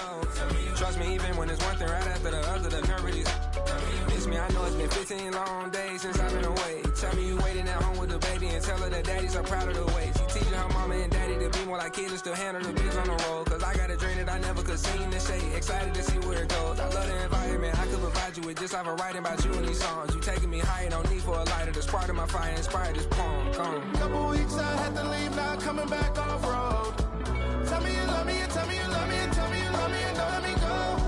go. Trust me, even when it's one thing right after the other, the nerve really miss me. I know it's been 15 long days since I've been away. Tell me you waiting at home with the baby and tell her that daddy's so proud of the way. She teaching her mama and daddy to be more like kids and still handle the biz on the road. Cause I got a dream that I never could sing to say. Excited to see where it goes. I love the environment. I could provide you with just off of writing about you in these songs. You taking me higher, no need for a lighter. The spark of my fire inspired this poem. Gone. Couple weeks I had to leave, now coming back off road. Tell me you love me, and tell me you love me, and tell me you love me, and don't let me go.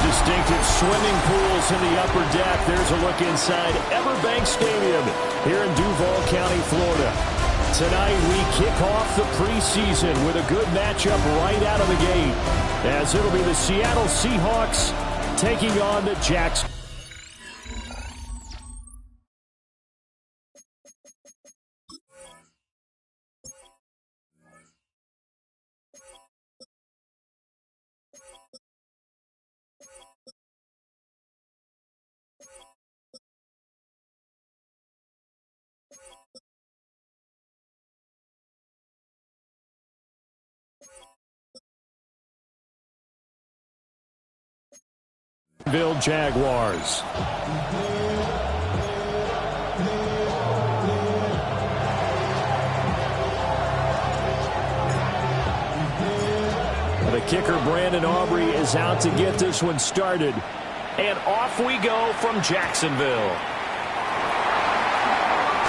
Distinctive swimming pools in the upper deck. There's a look inside Everbank Stadium here in Duval County, Florida. Tonight we kick off the preseason with a good matchup right out of the gate, as it'll be the Seattle Seahawks taking on the Jacksonville. Jaguars. The kicker, Brandon Aubrey, is out to get this one started. And off we go from Jacksonville.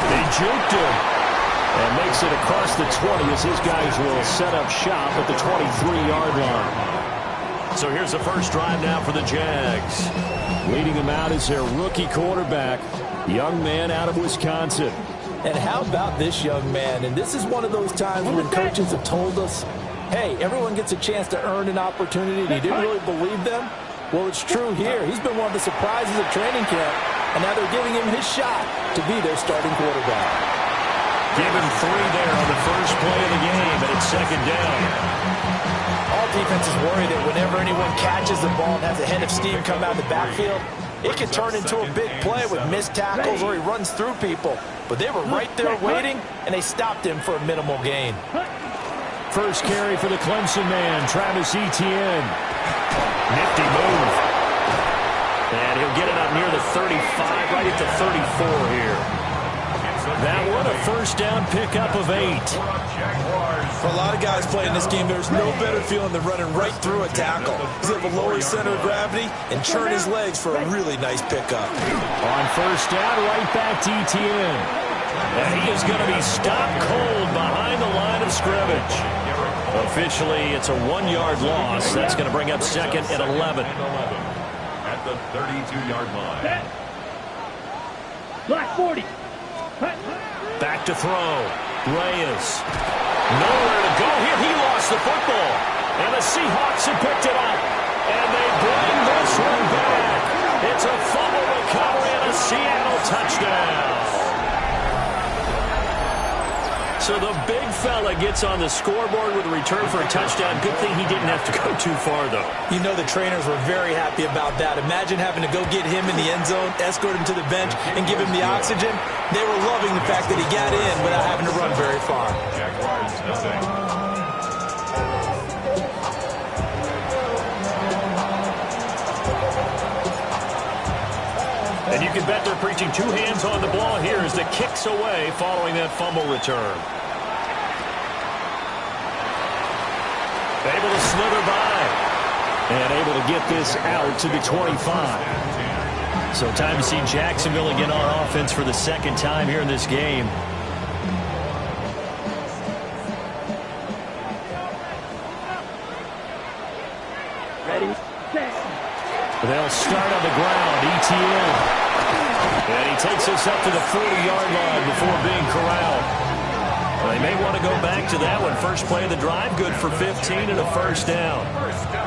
They juked him. And makes it across the 20 as his guys will set up shop at the 23-yard line. So here's the first drive now for the Jags. Leading them out is their rookie quarterback, young man out of Wisconsin. And how about this young man? And this is one of those times when coaches have told us, hey, everyone gets a chance to earn an opportunity, and he didn't really believe them. Well, it's true here. He's been one of the surprises of training camp, and now they're giving him his shot to be their starting quarterback. Give him 3 there on the first play of the game, and it's second down. All defenses worry that whenever anyone catches the ball and has a head of steam come out of the backfield, it can turn into a big play with missed tackles or he runs through people. But they were right there waiting, and they stopped him for a minimal gain. First carry for the Clemson man, Travis Etienne. Nifty move. And he'll get it up near the 35, right at the 34 here. That one a first down pickup of 8. For a lot of guys playing this game, there's no better feeling than running right through a tackle. He's able to lower his center of gravity and churn his legs for a really nice pickup. On first down, right back to Etienne. And he is going to be stopped cold behind the line of scrimmage. Officially, it's a 1-yard loss. That's going to bring up second and 11. At the 32-yard line. Black 40. Back to throw. Reyes. Nowhere to go here. He lost the football. And the Seahawks have picked it up. And they bring this one back. It's a fumble recovery and a Seattle touchdown. So the big fella gets on the scoreboard with a return for a touchdown. Good thing he didn't have to go too far, though. You know the trainers were very happy about that. Imagine having to go get him in the end zone, escort him to the bench, and give him the oxygen. They were loving the fact that he got in without having to run very far. And you can bet they're preaching 2 hands on the ball here as the kick's away following that fumble return. Able to slither by. And able to get this out to the 25. So time to see Jacksonville again on offense for the second time here in this game. Ready, set. They'll start on the ground. ETN. And he takes us up to the 40-yard line before being corralled. They may want to go back to that one. First play of the drive, good for 15 and a first down.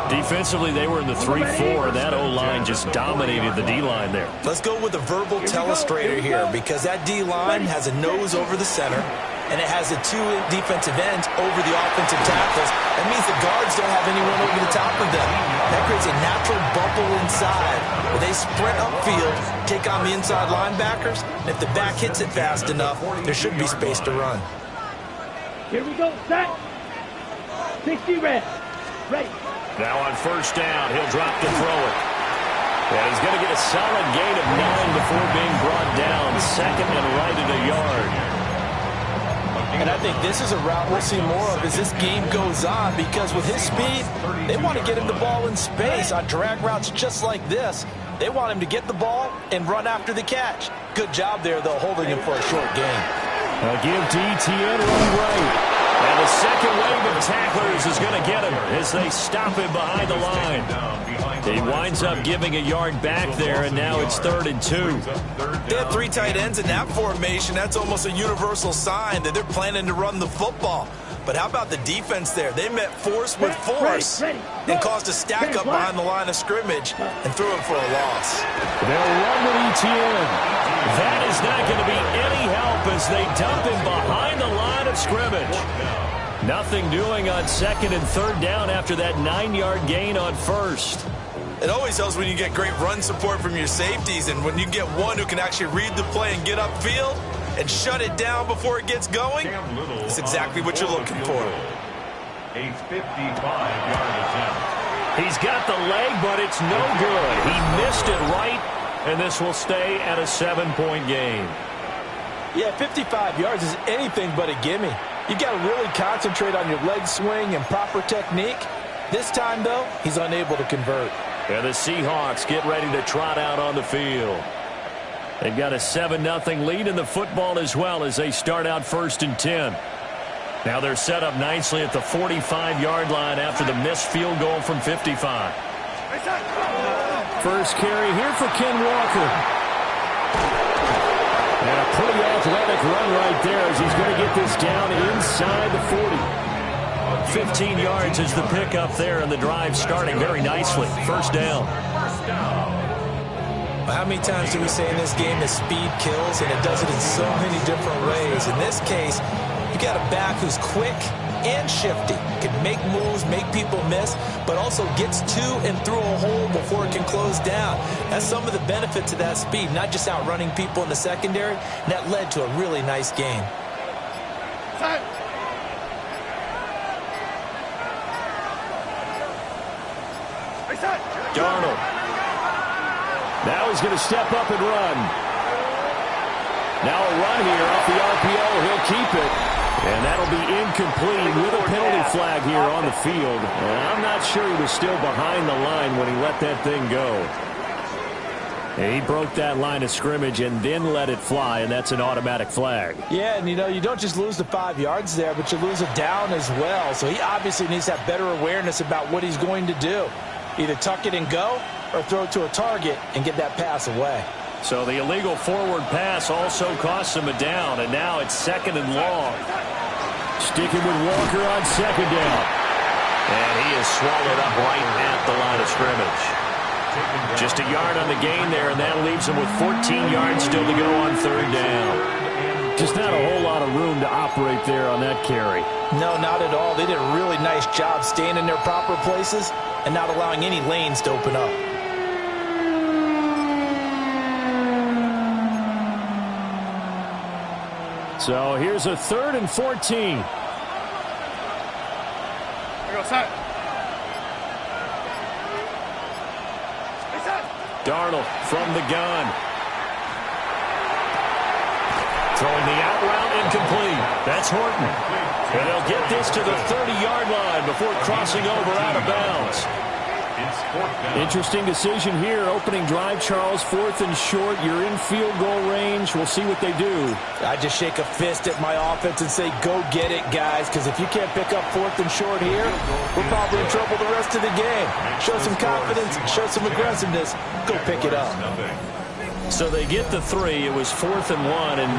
Defensively, they were in the 3-4. That O-line just dominated the D-line there. Let's go with a verbal telestrator here because that D-line has a nose over the center, and it has the two defensive ends over the offensive tackles. That means the guards don't have anyone over the top of them. That creates a natural bubble inside where they sprint upfield, take on the inside linebackers, and if the back hits it fast enough, there should be space to run. Here we go, set. 60 red. Ready. Now on first down, he'll drop to throw it. And he's going to get a solid gain of 9 before being brought down. Second and right at a yard. And I think this is a route we'll see more of as this game goes on because with his speed, they want to get him the ball in space on drag routes just like this. They want him to get the ball and run after the catch. Good job there, though, holding him for a short gain. I'll give to ETN run right. And the second wave of tacklers is going to get him as they stop him behind the line. He winds up giving a yard back there, and now it's 3rd and 2. They had 3 tight ends in that formation. That's almost a universal sign that they're planning to run the football. But how about the defense there? They met force with force and caused a stack up behind the line of scrimmage and threw it for a loss. They'll run with ETN. That is not going to be any help as they dump him behind the line of scrimmage. Nothing doing on 2nd and 3rd down after that 9-yard gain on 1st. It always helps when you get great run support from your safeties, and when you get one who can actually read the play and get upfield and shut it down before it gets going, it's exactly what you're looking for. A 55-yard attempt. He's got the leg, but it's no good. He missed it right, and this will stay at a 7-point game. Yeah, 55 yards is anything but a gimme. You got to really concentrate on your leg swing and proper technique. This time, though, he's unable to convert. And the Seahawks get ready to trot out on the field. They've got a 7-0 lead in the football as well as they start out 1st and 10. Now they're set up nicely at the 45-yard line after the missed field goal from 55. First carry here for Ken Walker. And a pretty athletic run right there as he's going to get this down inside the 40. 15 yards is the pickup there, and the drive starting very nicely. First down. How many times do we say in this game that speed kills, and it does it in so many different ways? In this case, you got a back who's quick and shifty, can make moves, make people miss, but also gets to and through a hole before it can close down. That's some of the benefits of that speed, not just outrunning people in the secondary. And that led to a really nice game. Darnold. Now he's going to step up and run. Now a run here off the RPO. He'll keep it. And that'll be incomplete with a penalty flag here on the field. And I'm not sure he was still behind the line when he let that thing go. And he broke that line of scrimmage and then let it fly, and that's an automatic flag. Yeah, and you don't just lose the 5 yards there, but you lose it down as well. So he obviously needs to have better awareness about what he's going to do. Either tuck it and go or throw it to a target and get that pass away. So the illegal forward pass also costs him a down, and now it's 2nd and long. Sticking with Walker on 2nd down. And he is swallowed up right at the line of scrimmage. Just a yard on the gain there, and that leaves him with 14 yards still to go on 3rd down. Just not a whole lot of room to operate there on that carry. No, not at all. They did a really nice job staying in their proper places and not allowing any lanes to open up. So here's a 3rd and 14. Darnold from the gun. Throwing the out route incomplete. That's Horton. And they'll get this to the 30-yard line before crossing over out of bounds. It's Interesting decision here. Opening drive, Charles, 4th and short. You're in field goal range. We'll see what they do. I just shake a fist at my offense and say, go get it, guys, because if you can't pick up 4th and short here, we're probably in trouble the rest of the game. Show some confidence, show some aggressiveness, go pick it up. So they get the 3. It was 4th and 1, and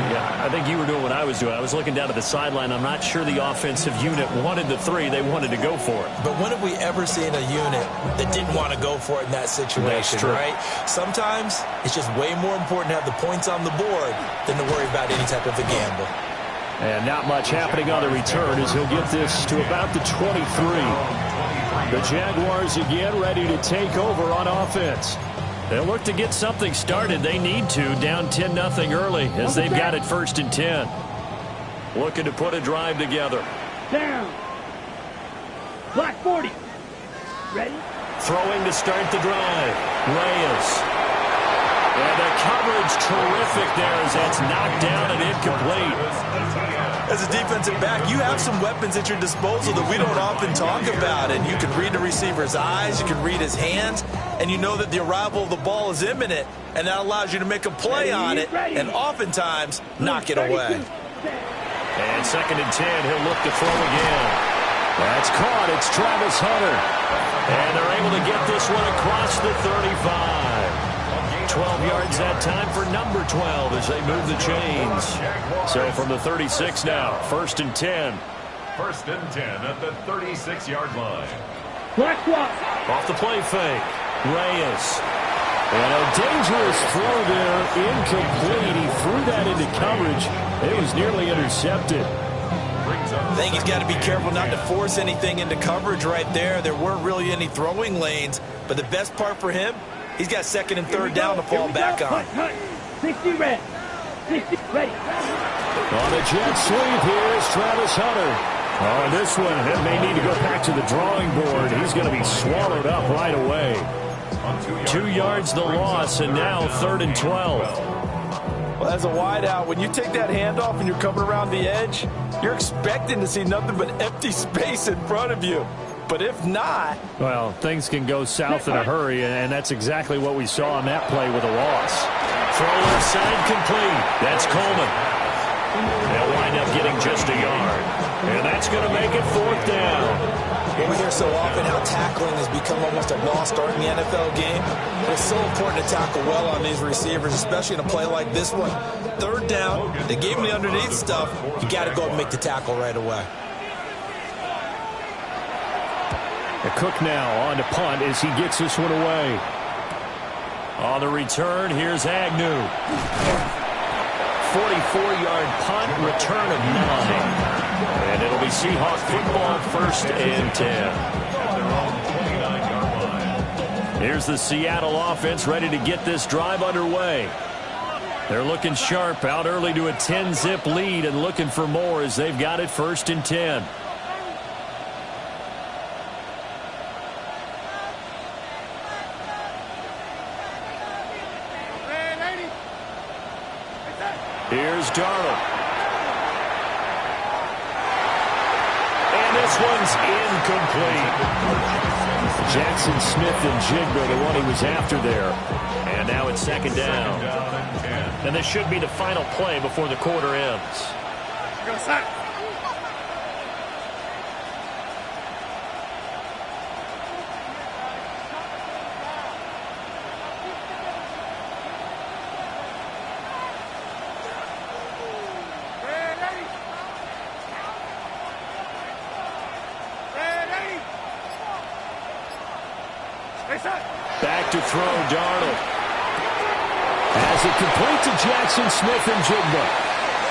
I think you were doing what I was doing. I was looking down at the sideline. I'm not sure the offensive unit wanted the 3. They wanted to go for it. But when have we ever seen a unit that didn't want to go for it in that situation, right? Sometimes it's just way more important to have the points on the board than to worry about any type of a gamble. And not much happening on the return as he'll get this to about the 23. The Jaguars again ready to take over on offense. They'll look to get something started. They need to, down 10-0 early as they've got it 1st and 10. Looking to put a drive together. Down. Black 40. Ready? Throwing to start the drive. Reyes. And the coverage terrific there as that's knocked down and incomplete. As a defensive back, you have some weapons at your disposal that we don't often talk about. And you can read the receiver's eyes, you can read his hands, and you know that the arrival of the ball is imminent, and that allows you to make a play on it and oftentimes knock it away. And 2nd and 10, he'll look to throw again. That's caught. It's Travis Hunter. And they're able to get this one across the 35. 12 yards that time for number 12 as they move the chains. So from the 36 now, 1st and 10. 1st and 10 at the 36-yard line. Black swap. Off the play fake. Reyes. And a dangerous throw there. Incomplete. He threw that into coverage. It was nearly intercepted. I think he's got to be careful not to force anything into coverage right there. There weren't really any throwing lanes. But the best part for him, he's got 2nd and 3rd down to fall back on. 60 red. 60 ready. On a jet sweep here is Travis Hunter. On this one, it may need to go back to the drawing board. He's going to be swallowed up right away. 2 yards the loss, and now 3rd and 12. Well, as a wideout, when you take that handoff and you're coming around the edge, you're expecting to see nothing but empty space in front of you. But if not... Well, things can go south in a hurry, and that's exactly what we saw on that play with a loss. Throw left side complete. That's Coleman. They'll wind up getting just a yard. And that's going to make it 4th down. We hear so often how tackling has become almost a lost art in the NFL game. It's so important to tackle well on these receivers, especially in a play like this one. 3rd down, they gave him the underneath stuff. You got to go and make the tackle right away. Cook now on to punt as he gets this one away. On the return, here's Agnew. 44-yard punt, return of 9. And it'll be Seahawks football, 1st and 10. Here's the Seattle offense ready to get this drive underway. They're looking sharp, out early to a 10-zip lead and looking for more as they've got it 1st and 10. Here's Darnold. And this one's incomplete. Jackson Smith and Jigba, the one he was after there. And now it's 2nd down. And this should be the final play before the quarter ends. Go sack. Back to throw, Darnold. As it complete to Jackson Smith and Jigba.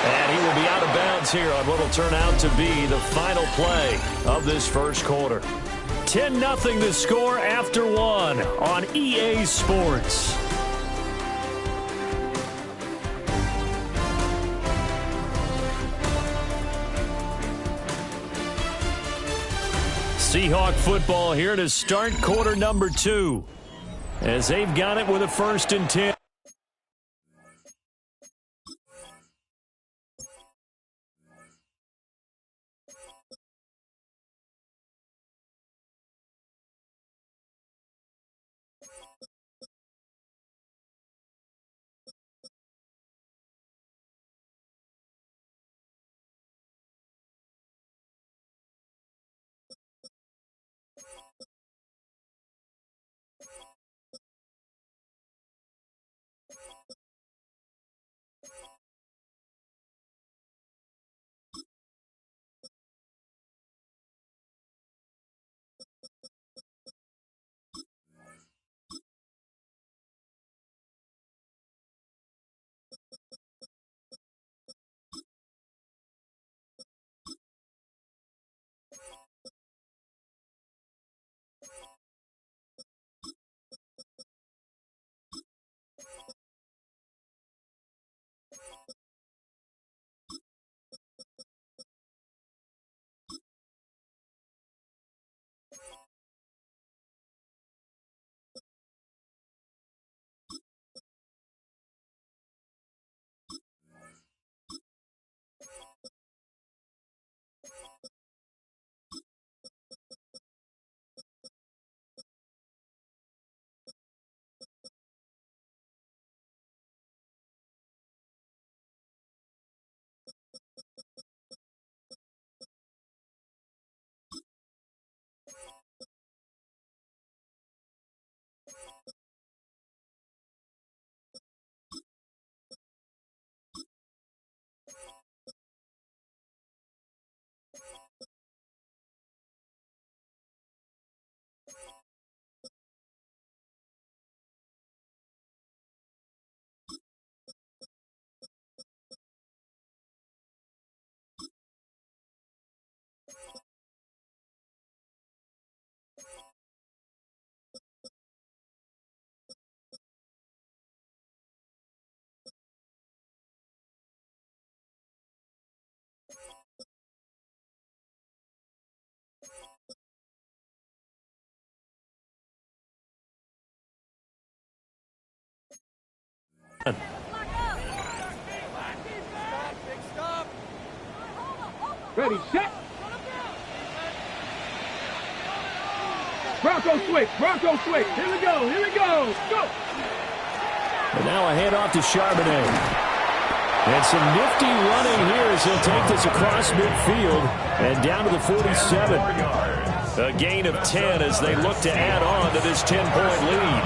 And he will be out of bounds here on what will turn out to be the final play of this 1st quarter. 10-0 the score after 1 on EA Sports. Seahawk football here to start quarter number 2 as they've got it with a 1st and 10. Ready, set. Bronco switch, Bronco switch. Here we go, go. And now a handoff to Charbonnet. And some nifty running here as he'll take this across midfield and down to the 47. A gain of 10 as they look to add on to this 10-point lead.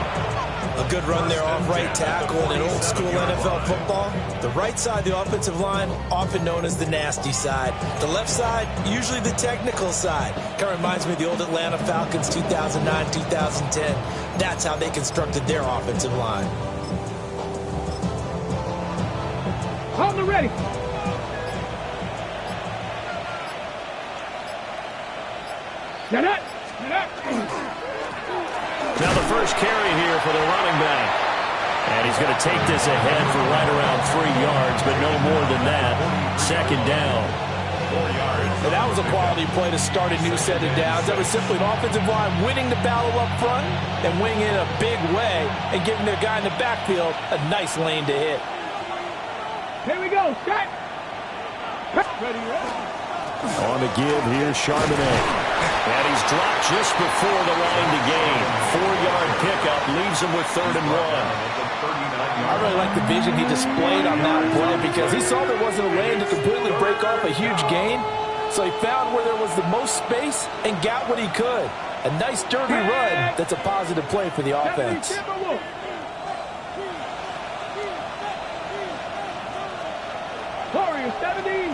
A good run there off right tackle in old school NFL football. The right side, the offensive line, often known as the nasty side. The left side, usually the technical side. Kind of reminds me of the old Atlanta Falcons 2009, 2010. That's how they constructed their offensive line. Hold the ready. Get up. Now the first carry here for the running back. And he's going to take this ahead for right around 3 yards, but no more than that. Second down. 4 yards. And that was a quality play to start a new set of downs. That was simply an offensive line winning the battle up front and winning it a big way and giving their guy in the backfield a nice lane to hit. Here we go, set. Ready. On the give here, Charbonnet. And he's dropped just before the line to gain. 4-yard pickup leaves him with 3rd and 1. I really like the vision he displayed on that play because he saw there wasn't a lane to completely break off a huge gain. So he found where there was the most space and got what he could. A nice dirty run that's a positive play for the offense. Warriors 70.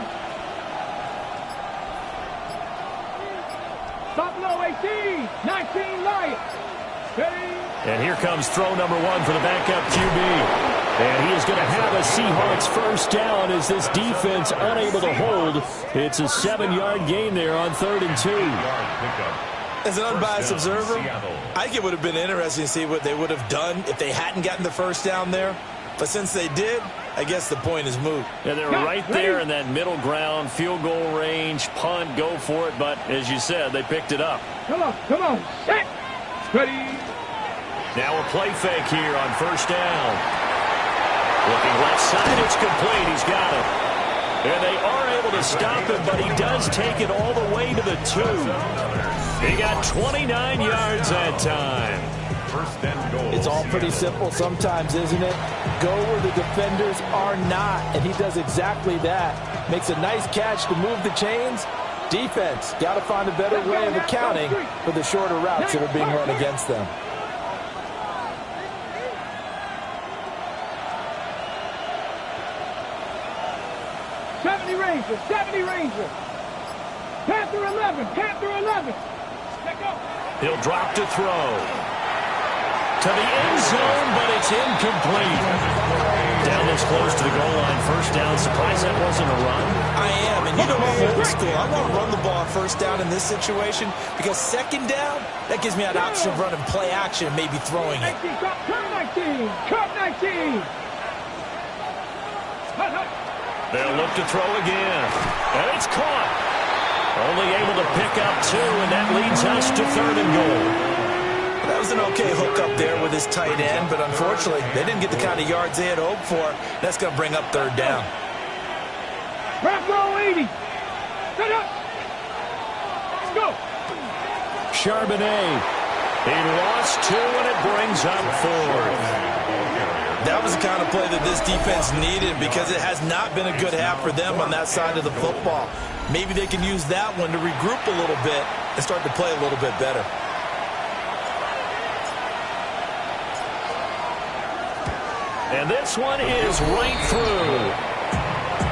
Buffalo 18. 19 Lions. And here comes throw number 1 for the backup QB. And he is going to have a Seahawks first down as this defense unable to hold. It's a 7-yard gain there on 3rd and 2. As an unbiased observer, I think it would have been interesting to see what they would have done if they hadn't gotten the first down there. But since they did, I guess the point is moot. Yeah, they were right there in that middle ground, field goal range, punt, go for it. But as you said, they picked it up. Come on, set. Ready. Now a play fake here on first down. Looking left side, it's complete. He's got it. And they are able to stop him, but he does take it all the way to the 2. He got 29 yards that time. First and goal. It's all pretty simple sometimes, isn't it? Go where the defenders are not, and he does exactly that. Makes a nice catch to move the chains. Defense, got to find a better way of accounting for the shorter routes that are being run against them. Ranger. Panther 11. Let go. He'll drop to throw. To the end zone, but it's incomplete. Down this close to the goal line, first down. Surprised that wasn't a run? I am, and you know I'm old school. I want to run the ball on first down in this situation because second down, that gives me an option of running play action and maybe throwing it. Cut 19. They'll look to throw again. And it's caught. Only able to pick up 2, and that leads us to 3rd and goal. That was an okay hook up there with his tight end, but unfortunately, they didn't get the kind of yards they had hoped for. That's going to bring up 3rd down. Bronco 80. Set up. Let's go. Charbonnet. He lost 2, and it brings up 4th. That was the kind of play that this defense needed because it has not been a good half for them on that side of the football. Maybe they can use that one to regroup a little bit and start to play a little bit better. And this one is right through.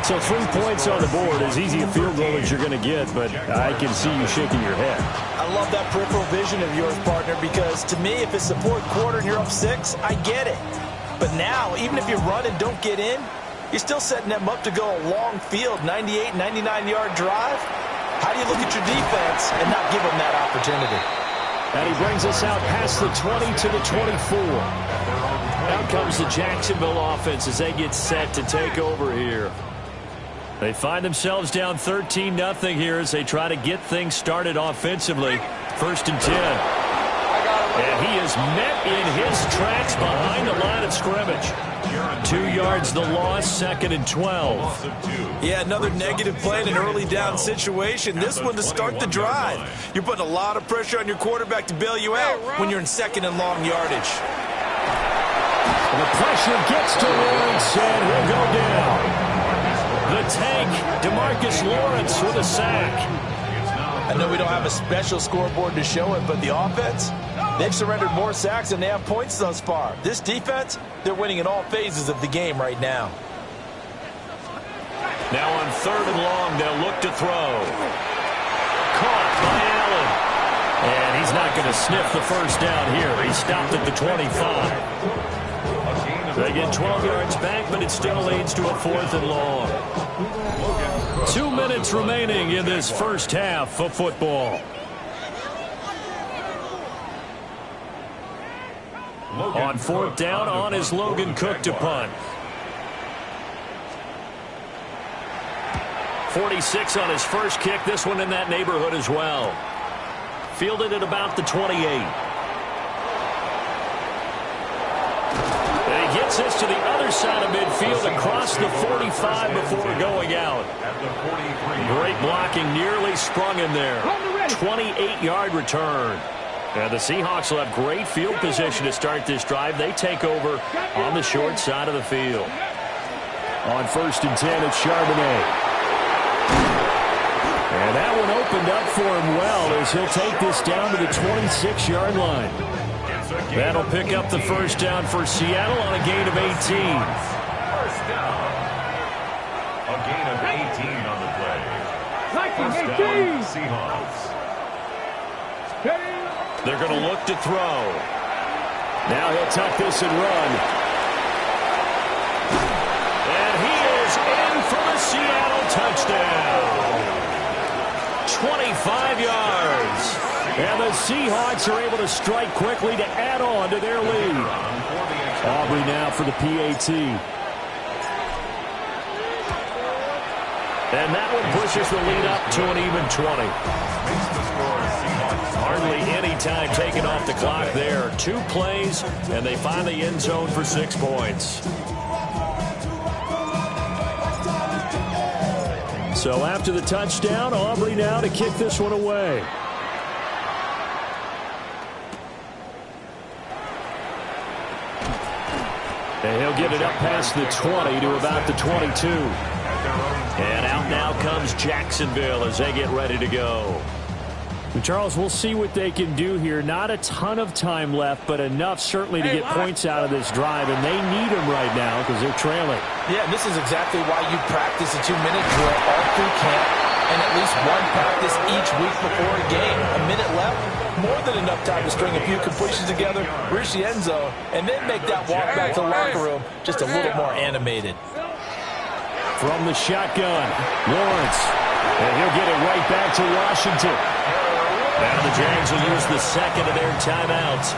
So 3 points on the board, as easy a field goal as you're going to get, but I can see you shaking your head. I love that peripheral vision of yours, partner, because to me, if it's the 4th quarter and you're up 6, I get it. But now, even if you run and don't get in, you're still setting them up to go a long field, 98, 99-yard drive. How do you look at your defense and not give them that opportunity? And he brings us out past the 20 to the 24. Out comes the Jacksonville offense as they get set to take over here. They find themselves down 13-0 here as they try to get things started offensively. 1st and 10. I got it And he is met in his tracks behind the line of scrimmage. 2 yards the loss, 2nd and 12. Yeah, another negative play in an early down situation. This one to start the drive. You're putting a lot of pressure on your quarterback to bail you out when you're in 2nd and long yardage. And the pressure gets to Lawrence, and he'll go down. The tank, DeMarcus Lawrence with a sack. I know we don't have a special scoreboard to show it, but the offense, they've surrendered more sacks than they have points thus far. This defense, they're winning in all phases of the game right now. Now on 3rd and long, they'll look to throw. Caught by Allen. And he's not going to sniff the first down here. He stopped at the 25. They get 12 yards back, but it still leads to a 4th and long. 2 minutes remaining in this first half of football. On 4th down, on is Logan Cook to punt. 46 on his first kick. This one in that neighborhood as well. Fielded at about the 28. And he gets this to the other side of midfield across the 45 before going out. Great blocking, nearly sprung in there. 28-yard return. And the Seahawks will have great field position to start this drive. They take over on the short side of the field. On 1st and 10, it's Charbonnet. And that one opened up for him well as he'll take this down to the 26-yard line. That'll pick up the first down for Seattle on a gain of 18. First down. A gain of 18 on the play. First down, Seahawks. They're going to look to throw. Now he'll tuck this and run. And he is in for the Seattle touchdown. 25 yards. And the Seahawks are able to strike quickly to add on to their lead. Aubrey now for the PAT. And that one pushes the lead up to an even 20. Hardly any time taken off the clock there. 2 plays, and they find the end zone for 6 points. So after the touchdown, Aubrey now to kick this one away. And he'll get it up past the 20 to about the 22. And out now comes Jacksonville as they get ready to go. Charles, we'll see what they can do here. Not a ton of time left, but enough certainly to get points out of this drive, and they need them right now because they're trailing. Yeah, and this is exactly why you practice a 2-minute drill all through camp and at least one practice each week before a game. A minute left, more than enough time to string a few completions together, reach the end zone, and then make that walk back to the locker room just a little more animated. From the shotgun, Lawrence, and he'll get it right back to Washington. Now the Jags will use the second of their timeouts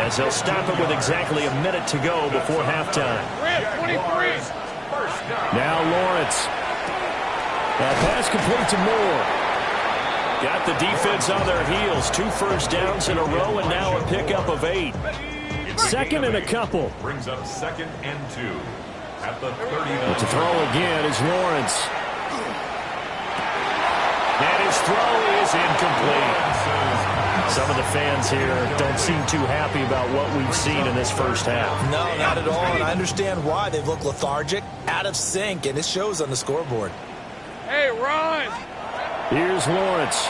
as they'll stop it with exactly a minute to go before halftime. Now Lawrence. That pass complete to Moore. Got the defense on their heels. 2 first downs in a row and now a pickup of 8. 2nd and a couple. Brings up 2nd and 2 at the 39. To throw again is Lawrence. And his throw is incomplete. Some of the fans here don't seem too happy about what we've seen in this first half. No, not at all, and I understand why. They've looked lethargic, out of sync, and it shows on the scoreboard. Hey, Ron! Here's Lawrence.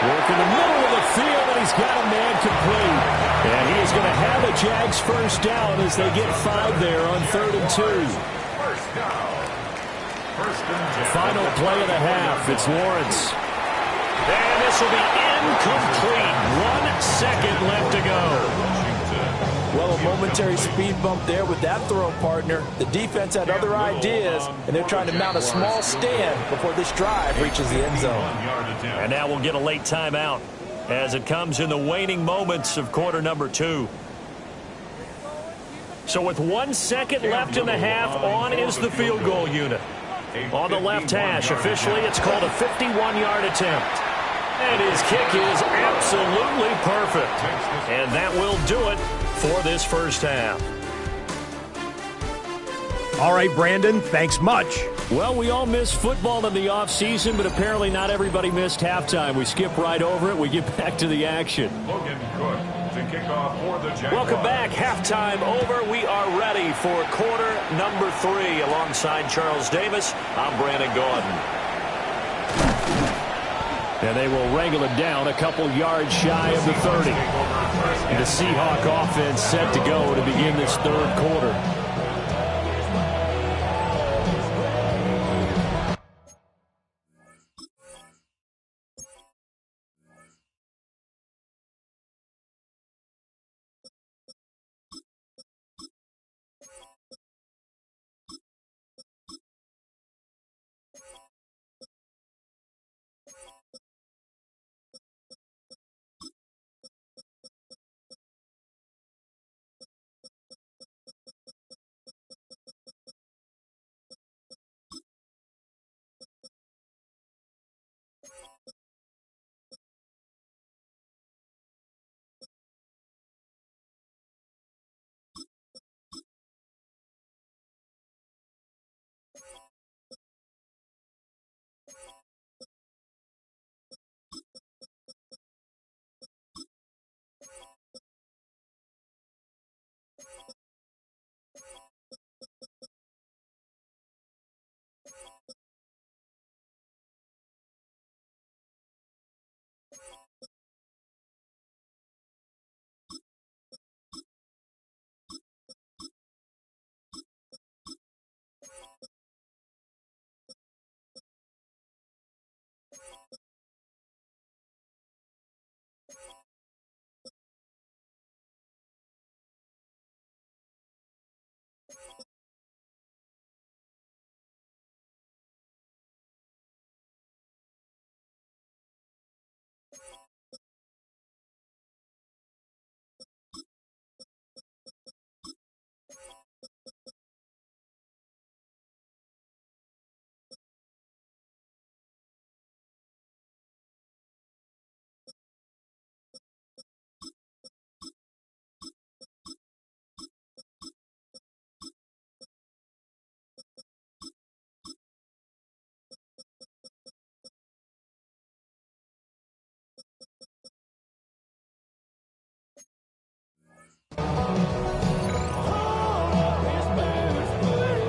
Working the middle of the field, and he's got a man complete. And he is going to have a Jags first down as they get 5 there on 3rd and 2. First down. Final play of the half. It's Lawrence. And this will be incomplete. 1 second left to go. Well, a momentary speed bump there with that throw, partner. The defense had other ideas, and they're trying to mount a small stand before this drive reaches the end zone. And now we'll get a late timeout as it comes in the waning moments of quarter number 2. So with 1 second left in the half, on is the field goal unit. On the left hash, officially, it's called a 51-yard attempt. And his kick is absolutely perfect. And that will do it for this first half. All right, Brandon, thanks much. Well, we all miss football in the offseason, but apparently not everybody missed halftime. We skip right over it. We get back to the action. Logan Cook to kick off for the Jaguars. Welcome back. Halftime over. We are ready for quarter number 3. Alongside Charles Davis, I'm Brandon Gaudin. And they will wrangle it down a couple yards shy of the 30. The Seahawk offense set to go to begin this third quarter.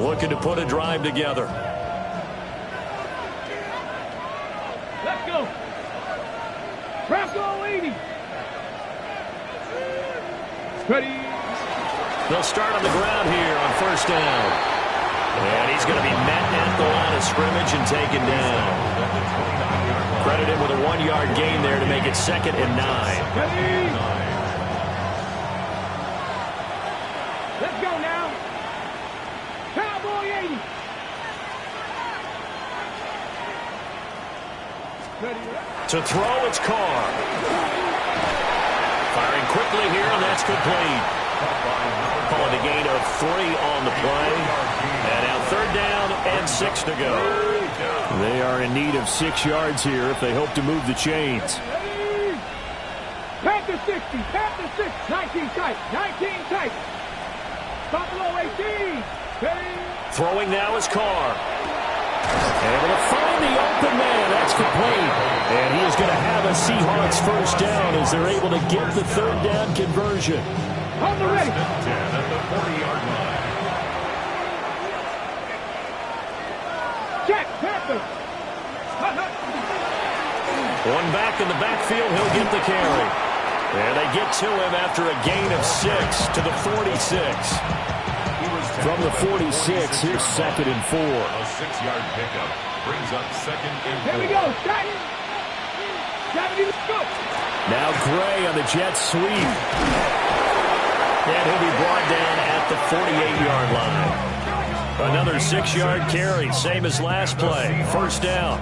Looking to put a drive together. Let's go. Bronco 80. Ready. They'll start on the ground here on first down. And he's going to be met at the line of scrimmage and taken down. Credit him with a 1-yard gain there to make it 2nd and 9. Ready. Let's go now. Cowboy 80. Ready. To throw, it's Carr. Firing quickly here, and that's complete. Calling a gain of 3 on the play. And now 3rd down and 6 to go. They are in need of 6 yards here if they hope to move the chains. Panther 60, Panther 6, 19 tight, 19 tight. Buffalo 18. Ready. Throwing now is Carr. Able to find the open man. That's complete. And he is going to have a Seahawks first down as they're able to get the 3rd down conversion. On the ready. 10 at the 40-yard line. Check, Panther. One back in the backfield. He'll get the carry. And they get to him after a gain of 6 to the 46. From the 46, here's 2nd and 4. A 6-yard pickup brings up 2nd and 4. Here we go. Got it. Let's go. Now Gray on the jet sweep. And he'll be brought down at the 48-yard line. Another 6-yard carry, same as last play. First down.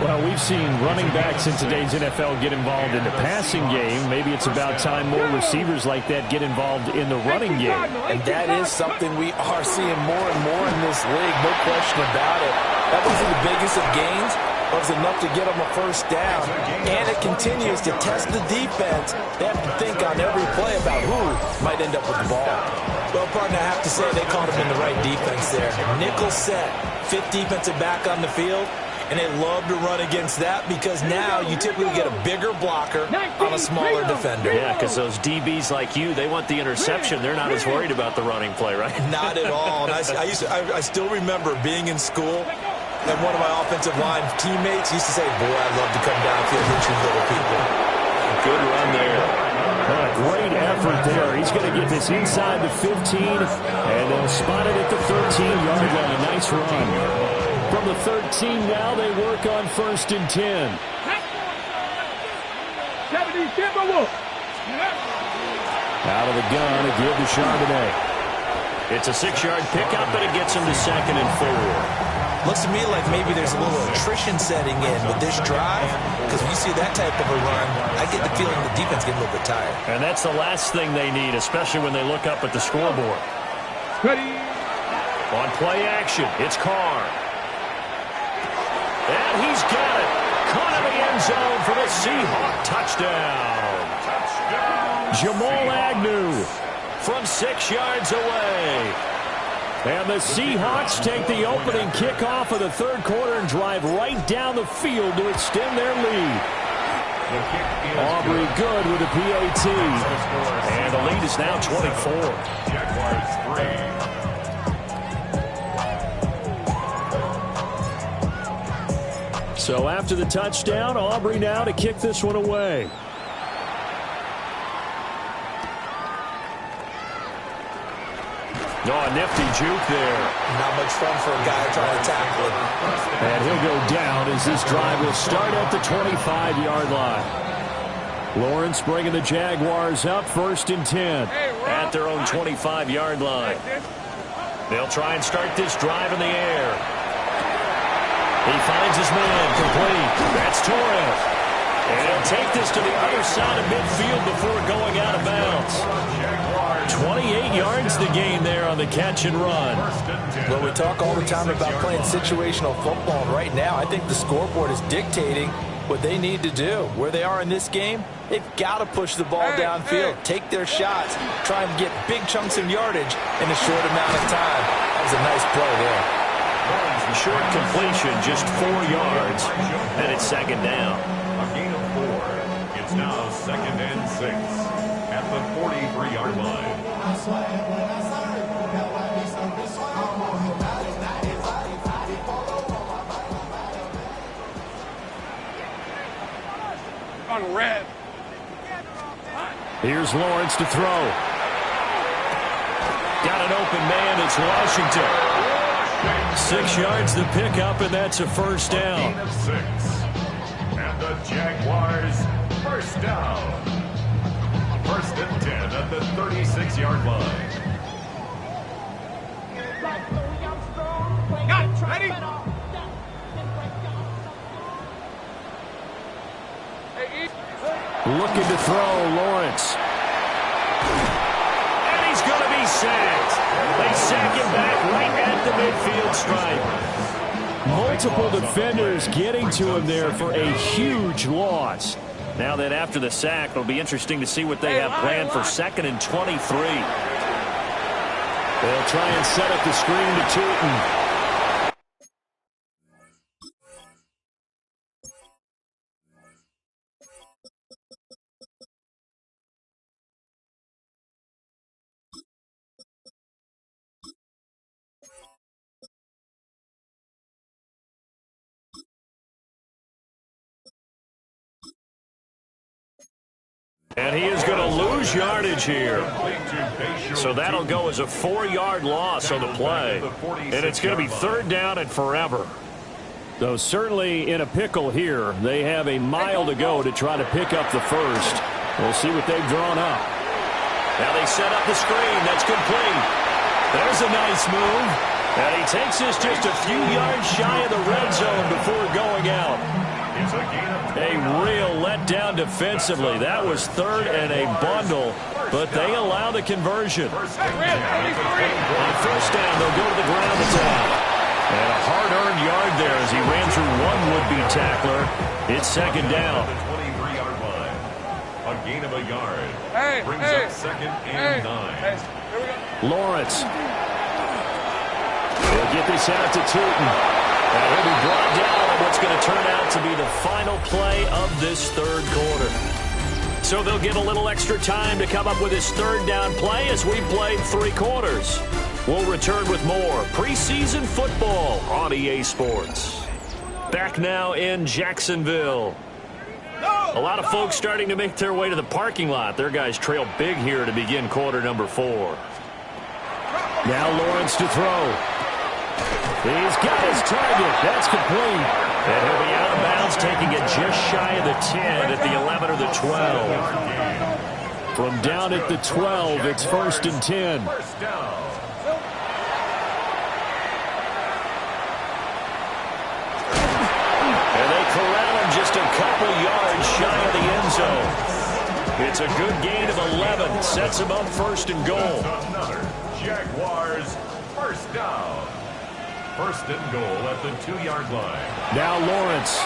Well, we've seen running backs in today's NFL get involved in the passing game. Maybe it's about time more receivers like that get involved in the running game. And that is something we are seeing more and more in this league, no question about it. That wasn't the biggest of gains, was enough to get them a first down, and it continues to test the defense. They have to think on every play about who might end up with the ball. Well, partner, I have to say they caught him in the right defense there. Nickel set, fifth defensive back on the field, and they love to run against that because now you typically get a bigger blocker on a smaller defender. Yeah, because those DBs like you, they want the interception. They're not as worried about the running play, right? Not at all. And I still remember being in school, and one of my offensive line teammates used to say, boy, I'd love to come downfield and hit you little people. Good run there. Great effort there. He's going to get this inside the 15, and they'll spot it at the 13-yard line. A nice run. From the 13 now, they work on 1st and 10. 70 Timberwolves. Out of the gun, a give to Charbonnet. It's a 6-yard pickup, and it gets him to 2nd and 4. Looks to me like maybe there's a little attrition setting in with this drive, because when you see that type of a run, I get the feeling the defense getting a little bit tired. And that's the last thing they need, especially when they look up at the scoreboard. Ready. On play action, it's Carr. And he's got it. Caught in the end zone for the Seahawks touchdown. Jamal Agnew from 6 yards away. And the Seahawks take the opening kickoff of the third quarter and drive right down the field to extend their lead. Aubrey good with a PAT. And the lead is now 24. Jaguars 3. So after the touchdown, Aubrey now to kick this one away. Oh, a nifty juke there. Not much fun for a guy trying to tackle it. And he'll go down as this drive will start at the 25-yard line. Lawrence bringing the Jaguars up 1st and 10 at their own 25-yard line. They'll try and start this drive in the air. He finds his man complete. That's Torres. And he'll take this to the other side of midfield before going out of bounds. 28 yards the gain there on the catch and run. Well, we talk all the time about playing situational football. And right now, I think the scoreboard is dictating what they need to do. Where they are in this game, they've got to push the ball downfield, take their shots, try and get big chunks of yardage in a short amount of time. That was a nice play there. Short completion, just 4 yards, and it's 2nd down. A gain of 4. It's now 2nd and 6 at the 43-yard line. On red. Here's Lawrence to throw. Got an open man. It's Washington. 6 yards to pick up, and that's a first down. A gain of 6. And the Jaguars first down. 1st and 10 at the 36-yard line. Got it. Ready? Looking to throw, Lawrence. And he's going to be sacked. They sack him back right at the midfield stripe. Multiple defenders getting to him there for a huge loss. Now that after the sack, it'll be interesting to see what they have planned for 2nd and 23. They'll try and set up the screen to Tootin. And he is going to lose yardage here. So that'll go as a 4-yard loss on the play. And it's going to be 3rd down and forever. Though certainly in a pickle here. They have a mile to go to try to pick up the first. We'll see what they've drawn up. Now they set up the screen. That's complete. There's a nice move. And he takes this just a few yards shy of the red zone before going out. A real letdown defensively. That was 3rd and a bundle, but they allow the conversion. On 1st down, they'll go to the ground attack. And a hard-earned yard there as he ran through one would-be tackler. It's second down. The 23-yard line. A gain of a yard. Brings up second and 9. Here we go. Lawrence. They'll get this out to Tootin. And he'll be brought down on what's going to turn out to be the final play of this third quarter. So they'll get a little extra time to come up with his third down play as we played 3 quarters. We'll return with more preseason football on EA Sports. Back now in Jacksonville. A lot of folks starting to make their way to the parking lot. Their guys trail big here to begin quarter number 4. Now Lawrence to throw. He's got his target. That's complete. And he'll be out of bounds, taking it just shy of the 10 at the 11 or the 12. From down at the 12, it's 1st and 10. First down. And they corral him just a couple yards shy of the end zone. It's a good gain of 11. Sets him up 1st and goal. Another Jaguars first down. 1st and goal at the 2-yard line. Now Lawrence.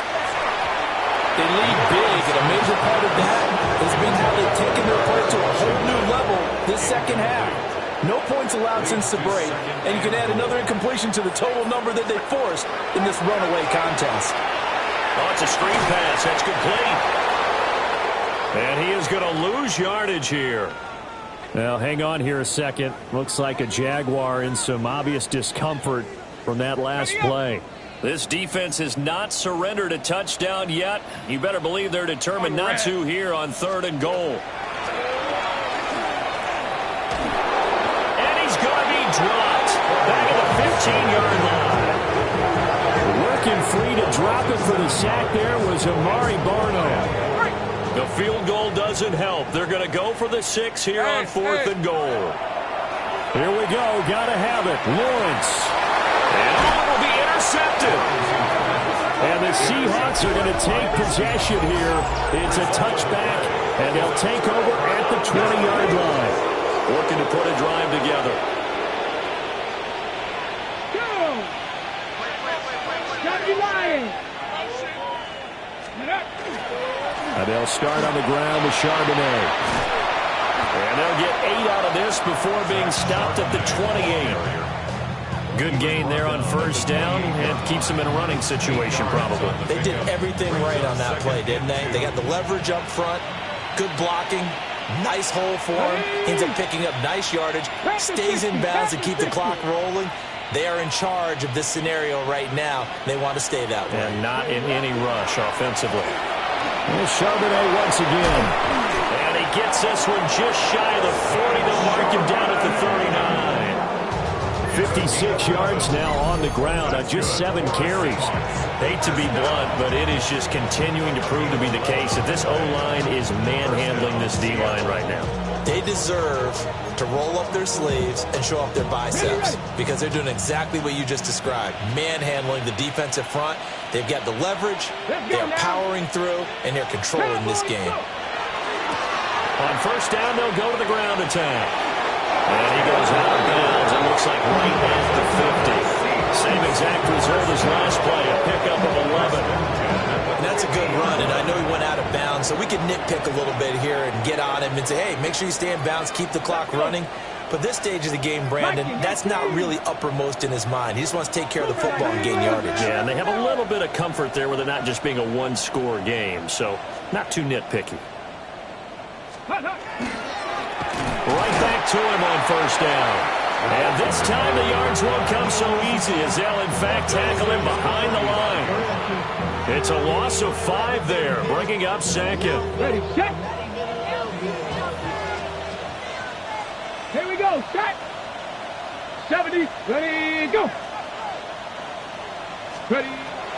They lead big, and a major part of that has been how they've taken their play to a whole new level this second half. No points allowed since the break, and you can add another incompletion to the total number that they forced in this runaway contest. Oh, it's a screen pass. That's complete. And he is going to lose yardage here. Well, hang on here a second. Looks like a Jaguar in some obvious discomfort from that last play. This defense has not surrendered a touchdown yet. You better believe they're determined not to here on 3rd and goal. And he's going to be dropped back at the 15-yard line. Working free to drop it for the sack there was Amari Barno. The field goal doesn't help. They're going to go for the 6 here on 4th and goal. Here we go. Got to have it. Lawrence. And it will be intercepted. And the Seahawks are going to take possession here. It's a touchback, and they'll take over at the 20-yard line. Working to put a drive together. Go! Gotta be lying! And they'll start on the ground with Charbonnet. And they'll get 8 out of this before being stopped at the 28. Good gain there on 1st down, and keeps them in a running situation probably. They did everything right on that play, didn't they? They got the leverage up front, good blocking, nice hole for him, ends up picking up nice yardage, stays in bounds to keep the clock rolling. They are in charge of this scenario right now. They want to stay that way. And not in any rush offensively. Well, Charbonnet once again. And he gets this one just shy of the 40. They'll mark him down at the 39. 56 yards now on the ground on just 7 carries. Hate to be blunt, but it is just continuing to prove to be the case that this O-line is manhandling this D-line right now. They deserve to roll up their sleeves and show off their biceps because they're doing exactly what you just described, manhandling the defensive front. They've got the leverage, they're powering through, and they're controlling this game. On 1st down, they'll go to the ground attack. And he goes out of bounds. It looks like right at the 50. Same exact result as last play, a pickup of 11. And that's a good run, and I know he went out of bounds, so we can nitpick a little bit here and get on him and say, hey, make sure you stay in bounds, keep the clock running. But this stage of the game, Brandon, that's not really uppermost in his mind. He just wants to take care of the football and gain yardage. Yeah, and they have a little bit of comfort there with it not just being a one-score game, so not too nitpicky. Right back to him on 1st down. And this time the yards won't come so easy as they'll, in fact, tackle him behind the line. It's a loss of 5 there, bringing up 2nd. Ready, set. Here we go, set. 70, ready, go. Ready.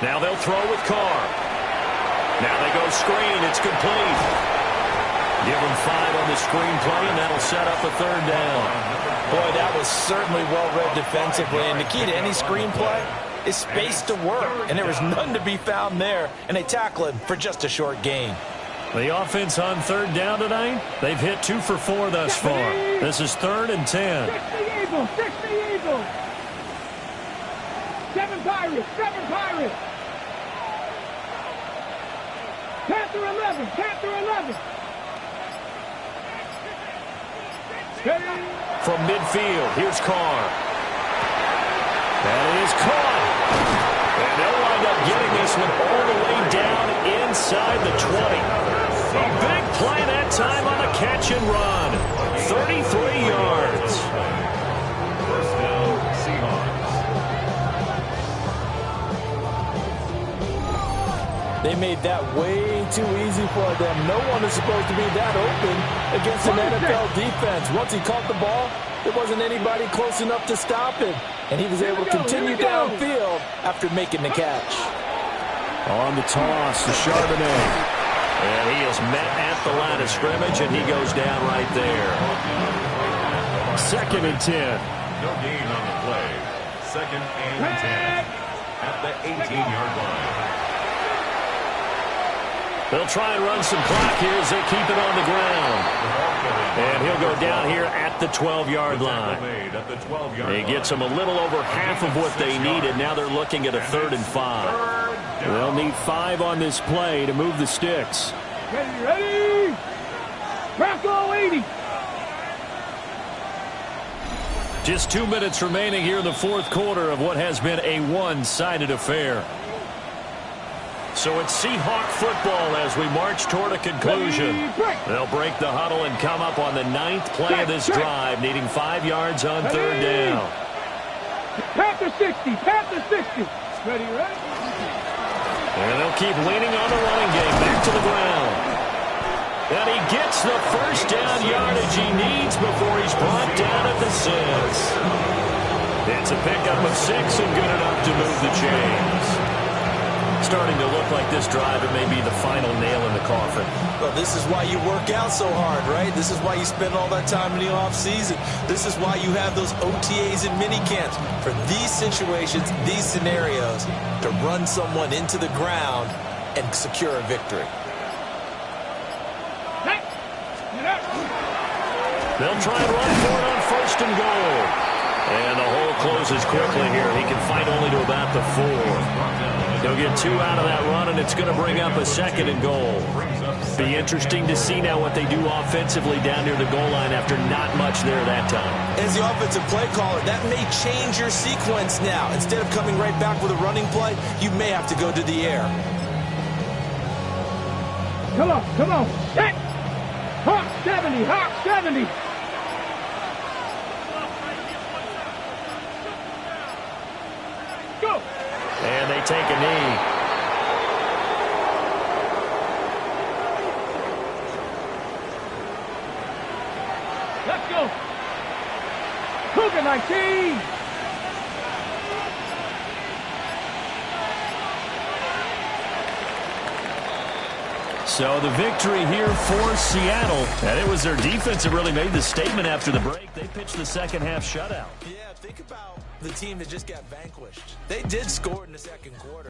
Now they'll throw with Carr. Now they go screen, it's complete. Give him 5 on the screen play, and that'll set up a 3rd down. Boy, that was certainly well-read defensively, and the key to any screen play is space to work, and there was none to be found there, and they tackle him for just a short gain. The offense on 3rd down tonight, they've hit 2 for 4 thus far. This is 3rd and 10. 60 Eagles, 60 Eagles. 7 Pirates, 7 Pirates. Panther 11, Panther 11. From midfield, here's Carr. That is caught. And they'll wind up getting this one all the way down inside the 20. A big play that time on a catch and run. 33 yards. First down, Seahawks. They made that way too easy for them. No one is supposed to be that open against an NFL defense. Once he caught the ball, there wasn't anybody close enough to stop him. And he was able to continue downfield after making the catch. On the toss to Charbonnet. And he is met at the line of scrimmage, and he goes down right there. 2nd and 10. No gain on the play. 2nd and 10 at the 18-yard line. They'll try and run some clock here as they keep it on the ground. And he'll go down here at the 12-yard line. He gets them a little over half of what they needed. Now they're looking at a 3rd and 5. They'll need 5 on this play to move the sticks. Ready? Bracco 80. Just 2 minutes remaining here in the 4th quarter of what has been a one-sided affair. So it's Seahawk football as we march toward a conclusion. They'll break the huddle and come up on the 9th play of this drive, needing 5 yards on 3rd down. Panther 60, Panther 60. Ready? And they'll keep leaning on the running game. Back to the ground. And he gets the first down yardage he needs before he's brought down at the 6. It's a pickup of 6 and good enough to move the chains. Starting to look like this drive, it may be the final nail in the coffin. Well, this is why you work out so hard, right? This is why you spend all that time in the offseason. This is why you have those OTAs and mini camps. For these situations, these scenarios, to run someone into the ground and secure a victory. They'll try and run for it on 1st and goal. And the hole closes quickly here. He can fight only to about the 4. He'll get 2 out of that run, and it's going to bring up a 2nd and goal. Be interesting to see now what they do offensively down near the goal line after not much there that time. As the offensive play caller, that may change your sequence now. Instead of coming right back with a running play, you may have to go to the air. Come on. Set. Hawk 70, Hawk 70. Go. And they take a knee. Let's go. Cougar 19. So the victory here for Seattle. And it was their defense that really made the statement after the break. They pitched the second half shutout. Yeah, think about the team that just got vanquished. They did score in the 2nd quarter.